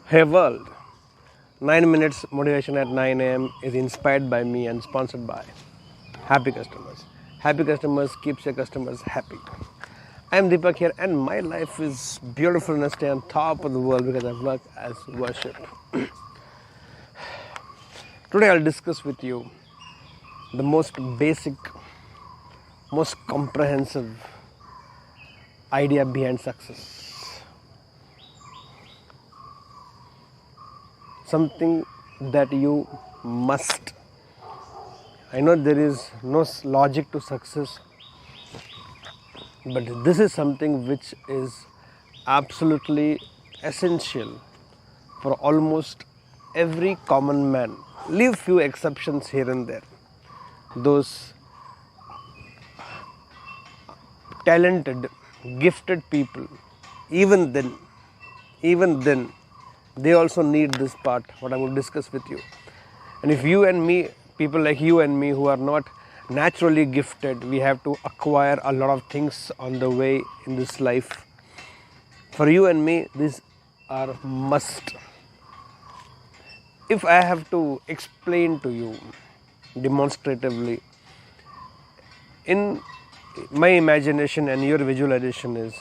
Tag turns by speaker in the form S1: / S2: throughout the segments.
S1: Hey world, 9 minutes motivation at 9 a.m. is inspired by me and sponsored by Happy Customers. Happy Customers keeps your customers happy. I am Deepak here and my life is beautiful and I stay on top of the world because I work as worship. Today I'll discuss with you the most basic, most comprehensive idea behind success. Something that you must. I know there is no logic to success, but this is something which is absolutely essential for almost every common man. Leave few exceptions here and there. Those talented, gifted people, even then, they also need this part, what I'm going to discuss with you. And if you and me, people like you and me who are not naturally gifted, we have to acquire a lot of things on the way in this life. For you and me, these are must. If I have to explain to you demonstratively, in my imagination and your visualization is,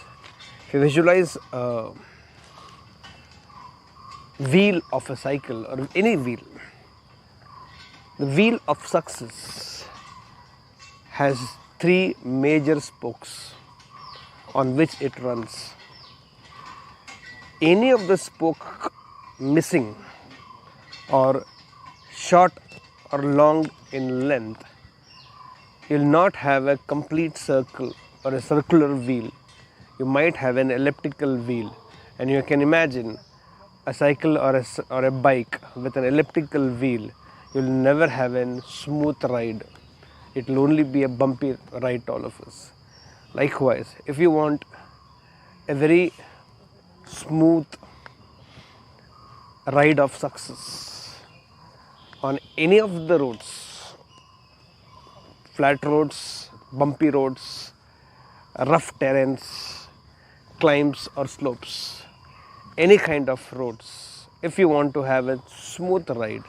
S1: if you visualize a wheel of a cycle or any wheel, the wheel of success has three major spokes on which it runs. Any of the spoke missing or short or long in length, you will not have a complete circle or a circular wheel. You might have an elliptical wheel, and you can imagine a cycle or a bike with an elliptical wheel. You will never have a smooth ride. It will only be a bumpy ride to all of us. Likewise, if you want a very smooth ride of success on any of the roads, flat roads, bumpy roads, rough terrains, climbs or slopes, any kind of roads, if you want to have a smooth ride,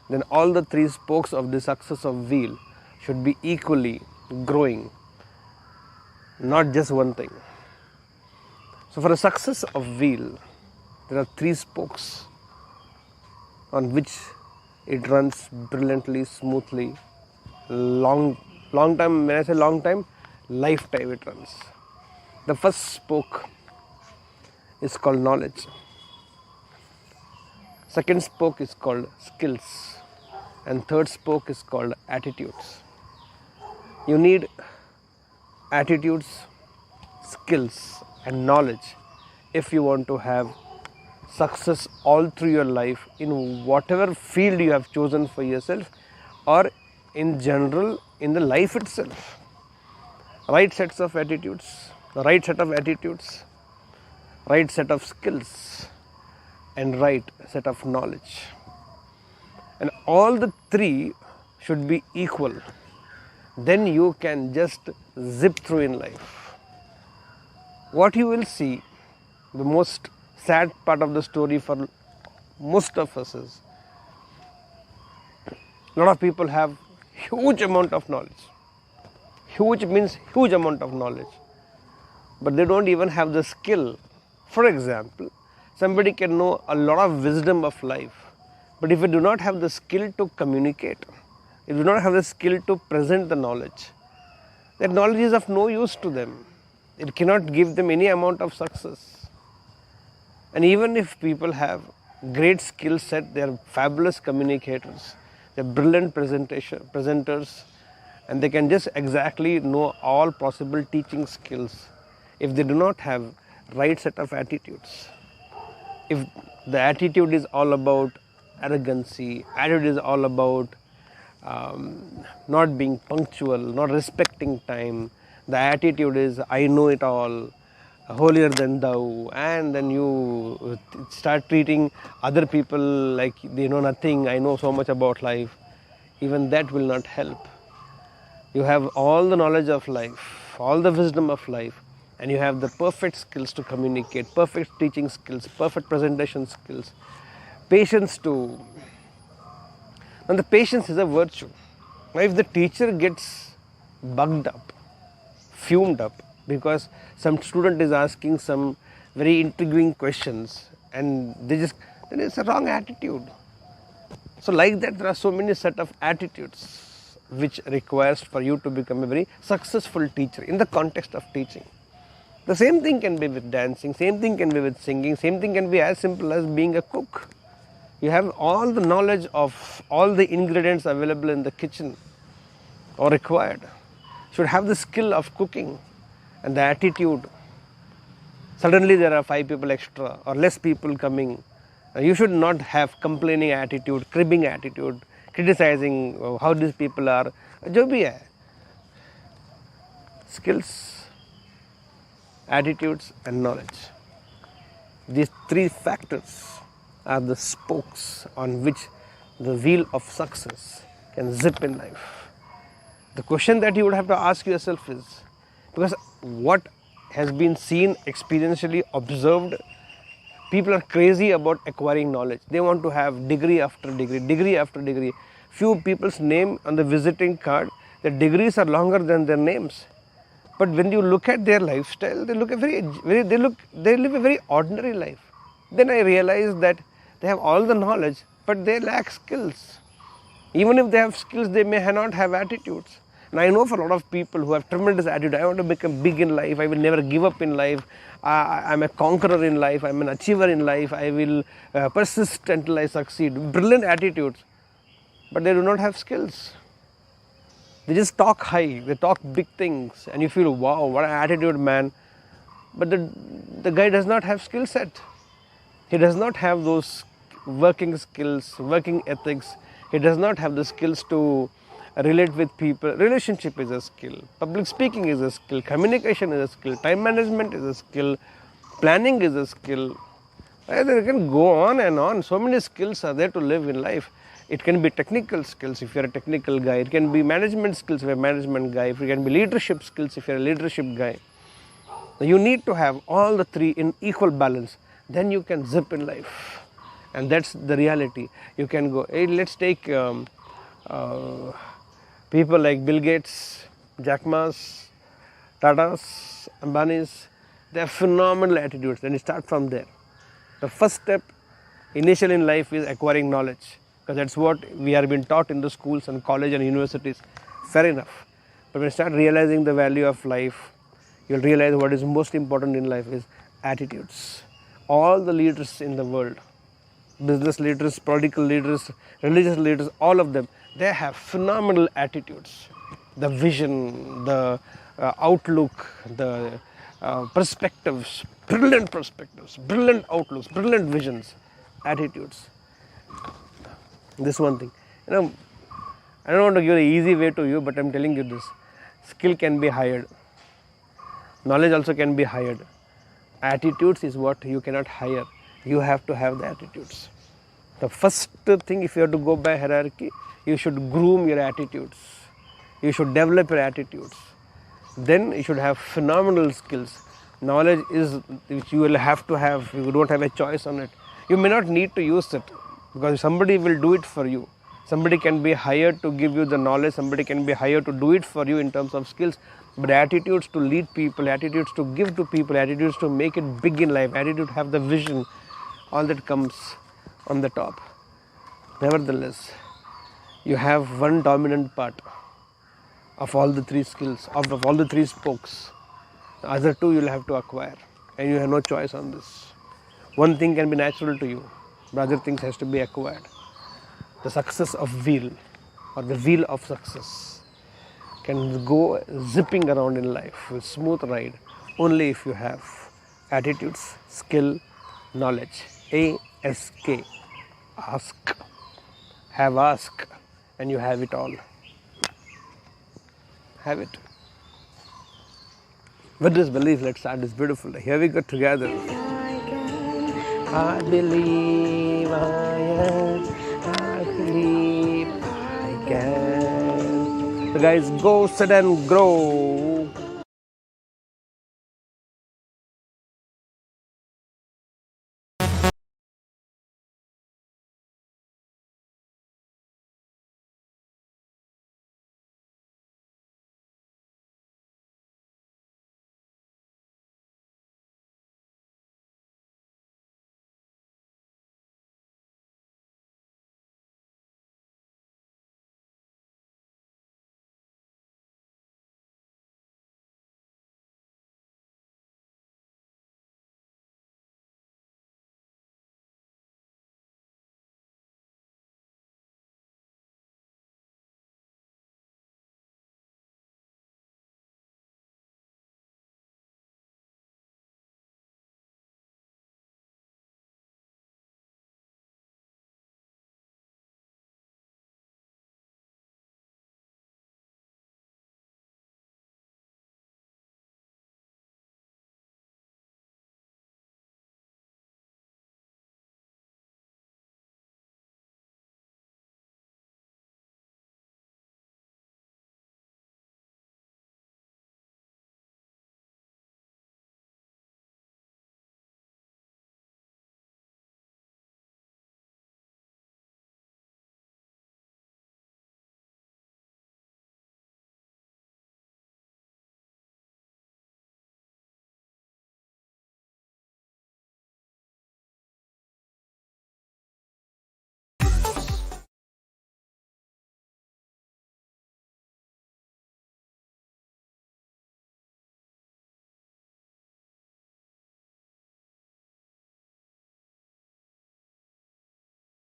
S1: then all the three spokes of the success of wheel should be equally growing, not just one thing. So for the success of wheel, there are three spokes on which it runs brilliantly, smoothly, long time. When I say long time, lifetime it runs. The first spoke is called knowledge. Second spoke is called skills. And third spoke is called attitudes. You need attitudes, skills and knowledge if you want to have success all through your life in whatever field you have chosen for yourself or in general in the life itself. Right sets of attitudes, the right set of attitudes, right set of skills and right set of knowledge. And all the three should be equal. Then you can just zip through in life. What you will see, the most sad part of the story for most of us is, a lot of people have huge amount of knowledge. Huge means huge amount of knowledge. But they don't even have the skill. For example, somebody can know a lot of wisdom of life, but if you do not have the skill to communicate, if you do not have the skill to present the knowledge, that knowledge is of no use to them. It cannot give them any amount of success. And even if people have great skill set, they are fabulous communicators, they are brilliant presenters, and they can just exactly know all possible teaching skills. If they do not have right set of attitudes, if the attitude is all about arrogancy, attitude is all about not being punctual, not respecting time, the attitude is I know it all, holier than thou, and then you start treating other people like they know nothing, I know so much about life, even that will not help. You have all the knowledge of life, all the wisdom of life, and you have the perfect skills to communicate, perfect teaching skills, perfect presentation skills, patience to, and the patience is a virtue. Now if the teacher gets bugged up, fumed up, because some student is asking some very intriguing questions and then it's a wrong attitude. So like that, there are so many set of attitudes which requires for you to become a very successful teacher in the context of teaching. The same thing can be with dancing, same thing can be with singing, same thing can be as simple as being a cook. You have all the knowledge of all the ingredients available in the kitchen or required. You should have the skill of cooking and the attitude. Suddenly there are 5 people extra or less people coming. You should not have complaining attitude, cribbing attitude, criticizing how these people are. Jo bhi hai. Skills, attitudes and knowledge. These 3 factors are the spokes on which the wheel of success can zip in life. The question that you would have to ask yourself is, because what has been seen, experientially observed, people are crazy about acquiring knowledge. They want to have degree after degree, degree after degree. Few people's name on the visiting card, their degrees are longer than their names. But when you look at their lifestyle, they live a very ordinary life. Then I realized that they have all the knowledge, but they lack skills. Even if they have skills, they may not have attitudes. And I know for a lot of people who have tremendous attitude, I want to become big in life, I will never give up in life, I'm a conqueror in life, I'm an achiever in life, I will persist until I succeed. Brilliant attitudes, but they do not have skills. They just talk high, they talk big things, and you feel, wow, what an attitude, man. But the guy does not have skill set. He does not have those working skills, working ethics. He does not have the skills to relate with people. Relationship is a skill, public speaking is a skill, communication is a skill, time management is a skill, planning is a skill. You can go on and on. So many skills are there to live in life. It can be technical skills if you are a technical guy. It can be management skills if you are a management guy. It can be leadership skills if you are a leadership guy. You need to have all the 3 in equal balance. Then you can zip in life. And that's the reality. You can go, hey, let's take people like Bill Gates, Jack Ma's, Tata's, Ambani's. They have phenomenal attitudes. Then you start from there. The first step initially in life is acquiring knowledge, because that's what we are being taught in the schools and college and universities. Fair enough. But when you start realizing the value of life, you'll realize what is most important in life is attitudes. All the leaders in the world, business leaders, political leaders, religious leaders, all of them, they have phenomenal attitudes. The vision, the outlook, the perspectives, brilliant outlooks, brilliant visions, attitudes. This one thing, I don't want to give an easy way to you, but I'm telling you this: skill can be hired, knowledge also can be hired. Attitudes is what you cannot hire. You have to have the attitudes. The first thing, if you have to go by hierarchy, you should groom your attitudes. You should develop your attitudes. Then you should have phenomenal skills. Knowledge is which you will have to have. You don't have a choice on it. You may not need to use it, because somebody will do it for you. Somebody can be hired to give you the knowledge. Somebody can be hired to do it for you in terms of skills. But attitudes to lead people, attitudes to give to people, attitudes to make it big in life, attitude to have the vision, all that comes on the top. Nevertheless, you have one dominant part of all the 3 skills, of all the 3 spokes. The other 2 you will have to acquire, and you have no choice on this. One thing can be natural to you, but other things has to be acquired. The success of wheel, or the wheel of success, can go zipping around in life with smooth ride only if you have attitudes, skill, knowledge. ASK, ask, have ask, and you have it all. Have it. With this belief, let's start this beautiful day. Here we go together. I believe I believe I can. So guys, go, sit and grow.